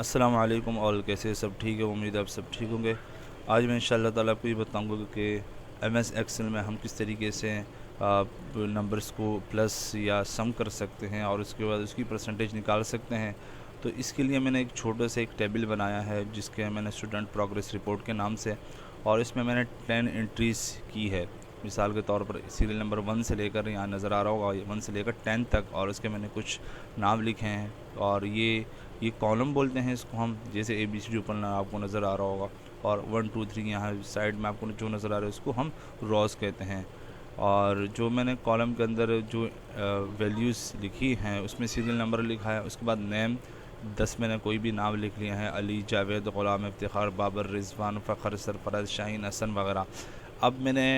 अस्सलाम वालेकुम। और कैसे सब ठीक है? उम्मीद है आप सब ठीक होंगे। आज मैं इंशाअल्लाह ताला आपको ये बताऊंगा कि एमएस एक्सेल में हम किस तरीके से नंबर्स को प्लस या सम कर सकते हैं और उसके बाद उसकी परसेंटेज निकाल सकते हैं। तो इसके लिए मैंने एक छोटा सा एक टेबल बनाया है जिसके मैंने स्टूडेंट प्रोग्रेस रिपोर्ट के नाम से, और इसमें मैंने 10 एंट्रीज़ की है। मिसाल के तौर पर सीरियल नंबर 1 से लेकर, यहाँ नज़र आ रहा होगा 1 से लेकर 10 तक, और उसके मैंने कुछ नाम लिखे हैं। और ये कॉलम बोलते हैं इसको हम, जैसे ABCD ऊपर आपको नज़र आ रहा होगा, और 1 2 3 यहाँ साइड में आपको जो नज़र आ रहा है उसको हम रॉस कहते हैं। और जो मैंने कॉलम के अंदर जो वैल्यूज़ लिखी हैं उसमें सीरियल नंबर लिखा है, उसके बाद नेम 10 मैंने कोई भी नाम लिख लिया है, अली, जावेद, ग़ुलाम, इफ्तिखार, बाबर, रिजवान, फ़खर, सरफराज, शाहीन, हसन वगैरह। अब मैंने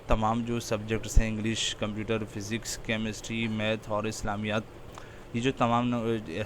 तमाम जो सब्जेक्ट्स हैं, English, computer, physics, chemistry, math और इस्लामियात, ये जो तमाम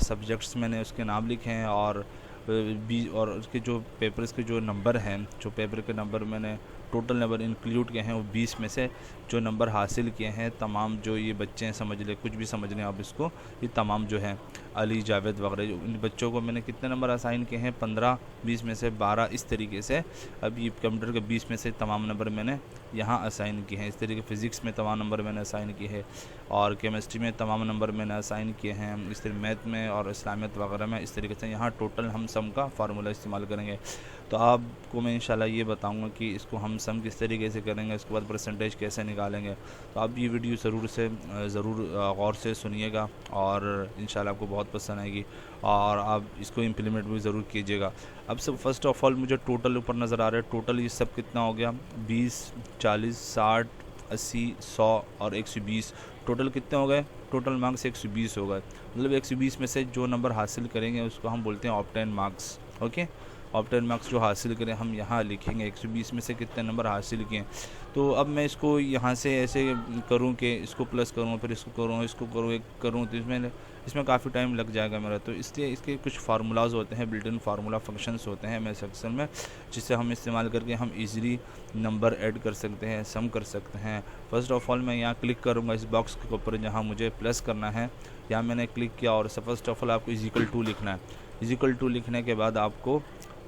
सब्जेक्ट्स मैंने उसके नाम लिखे हैं। और उसके जो पेपर्स के जो नंबर हैं, जो पेपर के नंबर मैंने टोटल नंबर इंक्लूड किए हैं, वो 20 में से जो नंबर हासिल किए हैं तमाम जो ये बच्चे हैं, समझ ले कुछ भी समझ लें आप इसको, ये तमाम जो हैं अली, जावेद वगैरह, इन बच्चों को मैंने कितने नंबर असाइन किए हैं? 15, 20 में से 12, इस तरीके से। अब ये कंप्यूटर के 20 में से तमाम नंबर मैंने यहाँ असाइन किए हैं। इस तरीके फ़िज़िक्स में तमाम नंबर मैंने असाइन किए हैं, और केमिस्ट्री में तमाम नंबर मैंने असाइन किए हैं, इस तरह मैथ में और इस्लामियत वगैरह में। इस तरीके से यहाँ टोटल हम सम का फार्मूला इस्तेमाल करेंगे। तो आपको मैं इंशाल्लाह ये बताऊंगा कि इसको हम सम किस तरीके से करेंगे, उसके बाद परसेंटेज कैसे निकालेंगे। तो आप ये वीडियो ज़रूर गौर से सुनिएगा और इंशाल्लाह आपको बहुत पसंद आएगी, और आप इसको इम्प्लीमेंट भी ज़रूर कीजिएगा। अब सब फर्स्ट ऑफ़ ऑल मुझे टोटल ऊपर नज़र आ रहा है, टोटल ये सब कितना हो गया? 20, 40, 60, 80, 100 और 120। टोटल कितने हो गए? टोटल मार्क्स 120 हो गए। मतलब 120 में से जो नंबर हासिल करेंगे उसको हम बोलते हैं obtain marks. Okay, obtain marks जो हासिल करें हम यहाँ लिखेंगे 120 में से कितने नंबर हासिल किए। तो अब मैं इसको यहाँ से ऐसे करूँ कि इसको प्लस करूँ, फिर इसको करूँ, तो इसमें काफ़ी टाइम लग जाएगा मेरा। तो इसलिए इसके कुछ फार्मूलाज होते हैं, बिल्ट इन फार्मूला फंक्शंस होते हैं एमएस एक्सेल में, जिससे हम इस्तेमाल करके हम इजीली नंबर ऐड कर सकते हैं, सम कर सकते हैं। फर्स्ट ऑफ ऑल मैं यहाँ क्लिक करूँगा इस बॉक्स के ऊपर जहाँ मुझे प्लस करना है, यहाँ मैंने क्लिक किया, और फर्स्ट ऑफ ऑल आपको =2 लिखना है। =2 लिखने के बाद आपको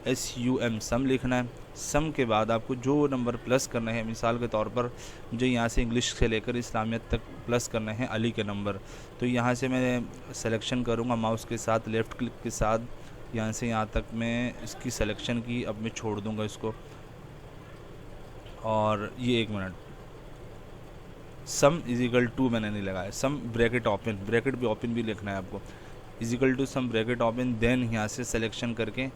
SUM सम लिखना है। सम के बाद आपको जो नंबर प्लस करना है, मिसाल के तौर पर मुझे यहाँ से इंग्लिश से लेकर इस्लामियत तक प्लस करना है अली के नंबर, तो यहाँ से मैं सिलेक्शन करूँगा माउस के साथ, लेफ़्ट क्लिक के साथ, यहाँ से यहाँ तक मैं इसकी सिलेक्शन की। अब मैं छोड़ दूँगा इसको, और ये 1 मिनट, सम =2 मैंने नहीं लगाया, सम ब्रैकेट ओपन, ब्रैकेट भी ओपन भी लिखना है आपको, =2 सम ब्रैकेट ओपन, देन यहाँ से सिलेक्शन करके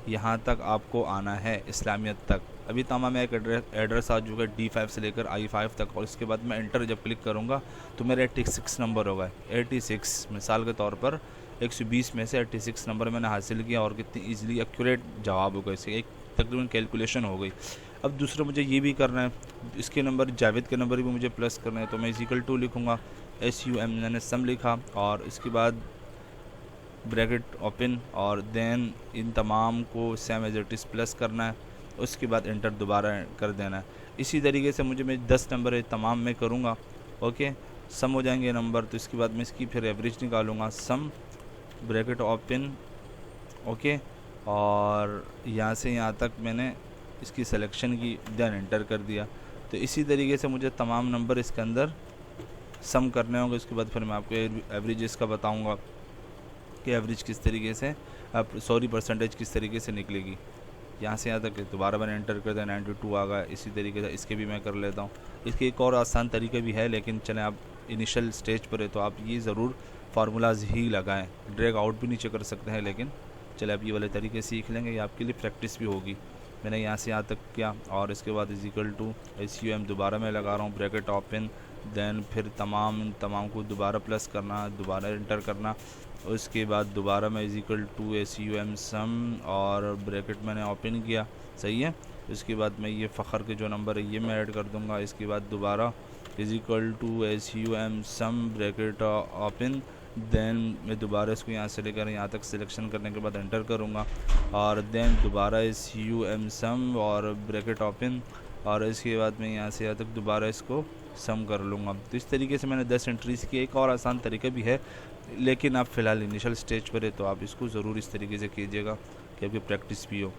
यहाँ तक आपको आना है इस्लामियत तक। अभी तमाम एक एड्रेस आ चुका है D5 से लेकर I5 तक, और इसके बाद मैं एंटर जब क्लिक करूँगा तो मेरा 86 नंबर होगा। 86 मिसाल के तौर पर 120 में से 86 नंबर मैंने हासिल किया, और कितनी ईजिली एक्यूरेट जवाब होगा, इससे एक तकरीबन कैलकुलेशन हो गई। अब दूसरा मुझे ये भी करना है, इसके नंबर जावेद के नंबर भी मुझे प्लस करना है, तो मैं =2 लिखूँगा, SUM मैंने सम लिखा, और इसके बाद ब्रैकेट ओपन, और देन इन तमाम को same as it is plus करना है, उसके बाद एंटर दोबारा कर देना है। इसी तरीके से मैं 10 नंबर है तमाम में करूँगा। ओके, सम हो जाएंगे नंबर, तो इसके बाद मैं इसकी फिर एवरेज निकालूँगा, सम ब्रैकेट ओपन। ओके, और यहाँ से यहाँ तक मैंने इसकी सिलेक्शन की, देन एंटर कर दिया। तो इसी तरीके से मुझे तमाम नंबर इसके अंदर सम करने होंगे। उसके बाद फिर मैं आपको एवरेज इसका बताऊँगा कि एवरेज किस तरीके से, परसेंटेज किस तरीके से निकलेगी। यहाँ से यहाँ तक दोबारा मैंने एंटर कर दिया, 92 आ गया। इसी तरीके से इसके भी मैं कर लेता हूँ। इसके एक और आसान तरीका भी है, लेकिन चलें आप इनिशियल स्टेज पर है तो आप ये ज़रूर फार्मूलाज ही लगाएं, ड्रैग आउट भी नीचे कर सकते हैं, लेकिन चले आप ये वाले तरीके सीख लेंगे, ये आपके लिए प्रैक्टिस भी होगी। मैंने यहाँ से यहाँ तक किया, और इसके बाद =2 SUM दोबारा मैं लगा रहा हूँ, ब्रैकेट ओपन, देन फिर तमाम को दोबारा प्लस करना, दोबारा एंटर करना, उसके बाद दोबारा मैं =2 SUM सम, और ब्रैकेट मैंने ओपन किया, सही है। उसके बाद मैं ये फ़खर के जो नंबर है ये मैं ऐड कर दूंगा। इसके बाद दोबारा =2 SUM sum bracket open, then मैं दोबारा इसको यहाँ से लेकर यहाँ तक सिलेक्शन करने के बाद एंटर करूँगा, और देन दोबारा SUM सम और ब्रैकेट ओपन, और इसके बाद मैं यहाँ से यहाँ तक दोबारा इसको सम कर लूँगा। तो इस तरीके से मैंने 10 एंट्रीज़ की। एक और आसान तरीका भी है, लेकिन आप फ़िलहाल इनिशियल स्टेज पर है तो आप इसको ज़रूर इस तरीके से कीजिएगा कि आपकी प्रैक्टिस भी हो।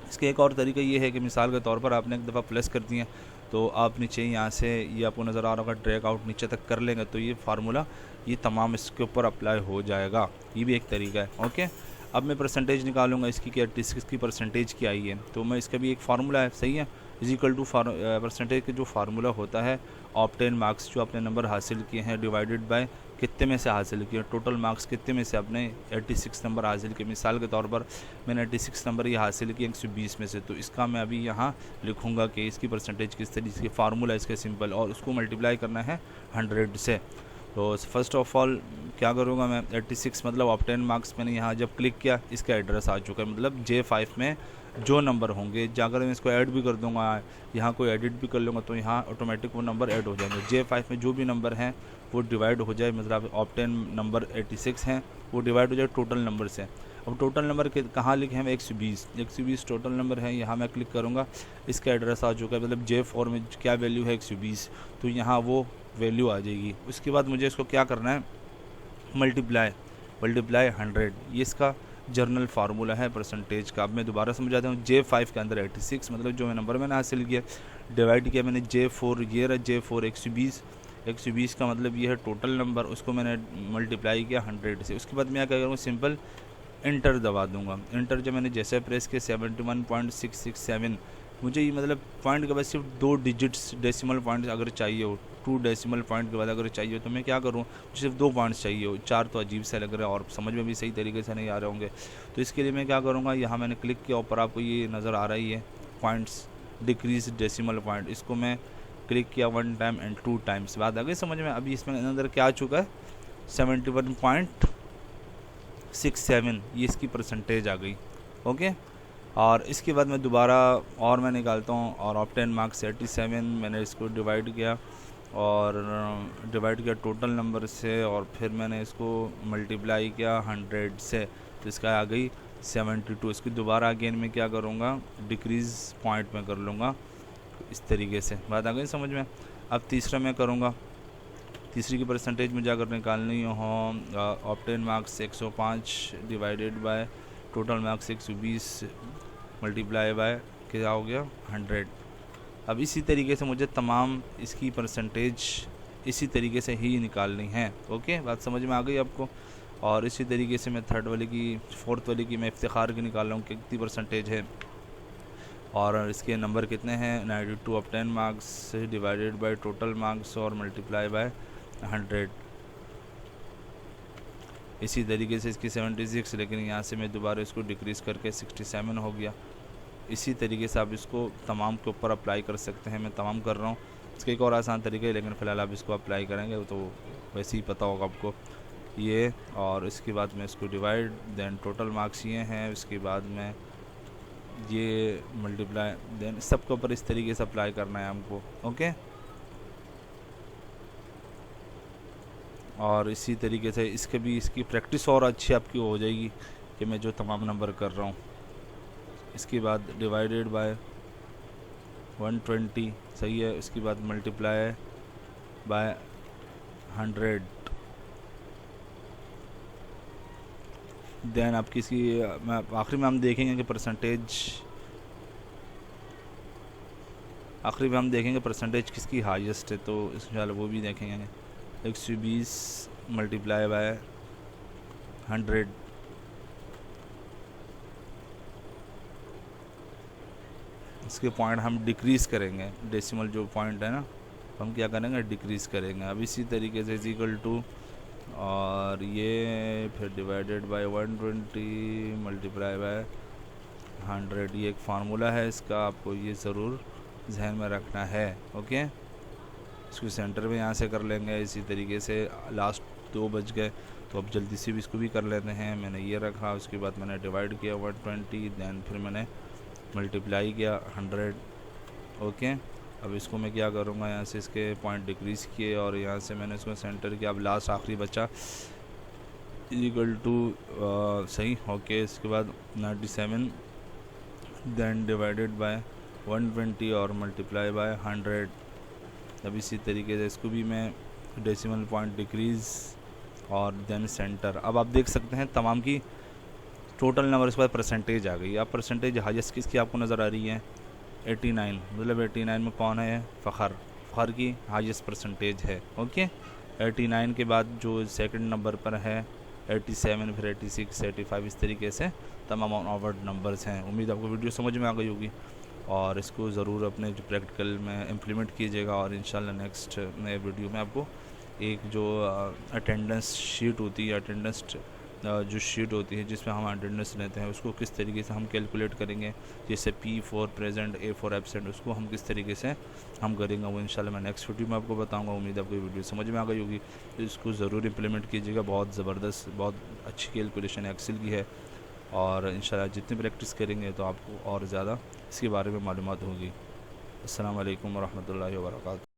इसका एक और तरीका ये है कि मिसाल के तौर पर आपने एक दफ़ा प्लस कर दिया तो आप नीचे यहाँ से ये आपको नज़र आ रहा होगा ड्रैग आउट नीचे तक कर लेंगे तो ये फार्मूला ये तमाम इसके ऊपर अप्लाई हो जाएगा। ये भी एक तरीका है। ओके, अब मैं परसेंटेज निकालूंगा इसकी कि 86 की परसेंटेज क्या आई है, तो मैं इसका भी एक फार्मूला है, सही है, इज इक्वल टू परसेंटेज का जो फार्मूला होता है ऑब्टेन मार्क्स जो आपने नंबर हासिल किए हैं डिवाइडेड बाय कितने में से हासिल किए, टोटल मार्क्स कितने में से आपने 86 नंबर हासिल किए। मिसाल के तौर पर मैंने 86 नंबर ये हासिल किए 120 में से, तो इसका मैं अभी यहाँ लिखूँगा कि इसकी परसेंटेज किस तरीके से, फार्मूला इसका सिंपल, और उसको मल्टीप्लाई करना है 100 से। तो फर्स्ट ऑफ ऑल क्या करूँगा मैं, 86 मतलब ऑब्टेन मार्क्स मैंने यहाँ जब क्लिक किया इसका एड्रेस आ चुका है, मतलब J5 में जो नंबर होंगे, अगर मैं इसको ऐड भी कर दूंगा, यहाँ कोई एडिट भी कर लूँगा तो यहाँ ऑटोमेटिक वो नंबर ऐड हो जाएंगे। J5 में जो भी नंबर हैं वो डिवाइड हो जाए, मतलब ऑब्टेन नंबर 86 हैं वो डिवाइड हो जाए टोटल नंबर से। अब टोटल नंबर के कहाँ लिखे हैं, 120 टोटल नंबर है। यहाँ मैं क्लिक करूँगा इसका एड्रेस आ चुका है, मतलब J4 में क्या वैल्यू है 120, तो यहाँ वो वैल्यू आ जाएगी। उसके बाद मुझे इसको क्या करना है, मल्टीप्लाई 100, ये इसका जर्नल फार्मूला है परसेंटेज का। अब मैं दोबारा समझाता हूँ, J5 के अंदर 86 मतलब जो नंबर मैंने हासिल किया, डिवाइड किया मैंने J4, ये रहा J4 120 का मतलब ये है टोटल नंबर, उसको मैंने मल्टीप्लाई किया 100 से। उसके बाद मैं क्या करूँगा, सिंपल इंटर दबा दूंगा। इंटर जब मैंने जैसे प्रेस किया 71.667, मुझे ये मतलब पॉइंट के बाद सिर्फ 2 डिजिट्स डेसिमल पॉइंट अगर चाहिए हो, 2 डेसिमल पॉइंट के बाद अगर चाहिए हो तो मैं क्या करूँ, सिर्फ 2 पॉइंट्स चाहिए हो, 4 तो अजीब सा लग रहा है और समझ में भी सही तरीके से नहीं आ रहे होंगे। तो इसके लिए मैं क्या करूँगा, यहाँ मैंने क्लिक किया, ऊपर आपको ये नज़र आ रही है पॉइंट्स डिक्रीज डेसिमल पॉइंट, इसको मैं क्लिक किया 1 टाइम एंड 2 टाइम्स, बात आ गई समझ में। अभी इसमें अंदर क्या आ चुका है 71.67, ये इसकी परसेंटेज आ गई। ओके, और इसके बाद मैं दोबारा और मैं निकालता हूँ, और ऑब्टेन मार्क्स 87 मैंने इसको डिवाइड किया टोटल नंबर से, और फिर मैंने इसको मल्टीप्लाई किया 100 से, तो इसका आ गई 72। इसकी दोबारा अगेन मैं क्या करूँगा, डिक्रीज़ पॉइंट में कर लूँगा इस तरीके से, बात आ गई समझ में। अब तीसरा मैं करूँगा, तीसरी की परसेंटेज मुझे अगर निकालनी हो, obtain marks 105 divided by total marks 120 multiply by क्या हो गया 100। अब इसी तरीके से मुझे तमाम इसकी परसेंटेज इसी तरीके से ही निकालनी है। ओके, बात समझ में आ गई आपको। और इसी तरीके से मैं फोर्थ वाली की मैं इफ्तिखार की निकाल रहा हूँ कि कितनी परसेंटेज है, और इसके नंबर कितने हैं 92 obtain marks divided by total marks और मल्टीप्लाई बाय 100। इसी तरीके से इसकी 76, लेकिन यहाँ से मैं दोबारा इसको डिक्रीज़ करके 67 हो गया। इसी तरीके से आप इसको तमाम के ऊपर अप्लाई कर सकते हैं, मैं तमाम कर रहा हूँ। इसका एक और आसान तरीका है, लेकिन फ़िलहाल आप इसको अप्लाई करेंगे तो वैसे ही पता होगा आपको ये। और इसके बाद मैं इसको डिवाइड, देन टोटल मार्क्स ये हैं, उसके बाद में ये मल्टीप्लाई, देन सबके ऊपर इस तरीके से अप्लाई करना है हमको। ओके, और इसी तरीके से इसकी प्रैक्टिस और अच्छी आपकी हो जाएगी कि मैं जो तमाम नंबर कर रहा हूँ। इसके बाद डिवाइडेड बाय 120, सही है, इसके बाद मल्टीप्लाई बाय 100, देन आपकी इसकी आखिरी में हम देखेंगे कि परसेंटेज किसकी हाईएस्ट है, तो इंशाल्लाह वो भी देखेंगे। 120 मल्टीप्लाई बाय 100, इसके पॉइंट हम डिक्रीज़ करेंगे, डेसिमल जो पॉइंट है ना हम क्या करेंगे, डिक्रीज़ करेंगे। अब इसी तरीके से इक्वल टू, और ये फिर डिवाइडेड बाय 120 मल्टीप्लाई बाय 100, ये एक फार्मूला है इसका, आपको ये ज़रूर जहन में रखना है। ओके, इसको सेंटर में यहाँ से कर लेंगे। इसी तरीके से लास्ट 2 बज गए, तो अब जल्दी से भी इसको भी कर लेते हैं। मैंने ये रखा, उसके बाद मैंने डिवाइड किया 120, दैन फिर मैंने मल्टीप्लाई किया 100। ओके, अब इसको मैं क्या करूँगा, यहाँ से इसके पॉइंट डिक्रीज़ किए और यहाँ से मैंने इसको सेंटर किया। अब लास्ट आखिरी बचा इक्वल टू, सही। ओके, इसके बाद 97 दैन डिवाइडेड बाय 120 और मल्टीप्लाई बाय 100। अब इसी तरीके से इसको भी मैं डेसिमल पॉइंट डिक्रीज़ और देन सेंटर। अब आप देख सकते हैं तमाम की टोटल नंबर इसके बाद परसेंटेज आ गई। अब परसेंटेज हाईएस्ट किसकी आपको नज़र आ रही है? 89, मतलब 89 में कौन है? फ़खर की हाईएस्ट परसेंटेज है। ओके, 89 के बाद जो सेकंड नंबर पर है 87, फिर 86, 85, इस तरीके से तमाम ऑवर्ड नंबर्स हैं। उम्मीद आपको वीडियो समझ में आ गई होगी और इसको ज़रूर अपने जो प्रैक्टिकल में इम्प्लीमेंट कीजिएगा। और इंशाल्लाह नेक्स्ट नए वीडियो में आपको एक जो अटेंडेंस शीट होती है, अटेंडेंस जो शीट होती है जिसमें हम अटेंडेंस लेते हैं, उसको किस तरीके से हम कैलकुलेट करेंगे, जैसे P4 प्रेजेंट, A4 एब्सेंट, उसको हम किस तरीके से हम करेंगे वो इंशाल्लाह मैं नेक्स्ट वीडियो में आपको बताऊंगा। उम्मीद आपको वीडियो समझ में आ गई होगी, इसको ज़रूर इम्प्लीमेंट कीजिएगा। बहुत ज़बरदस्त, बहुत अच्छी कैलकुलेशन एक्सेल की है और इंशाल्लाह जितनी प्रैक्टिस करेंगे तो आपको और ज़्यादा इसके बारे में मालूमात होगी। अस्सलाम वालेकुम वरहमतुल्लाहि वबरकातुहू।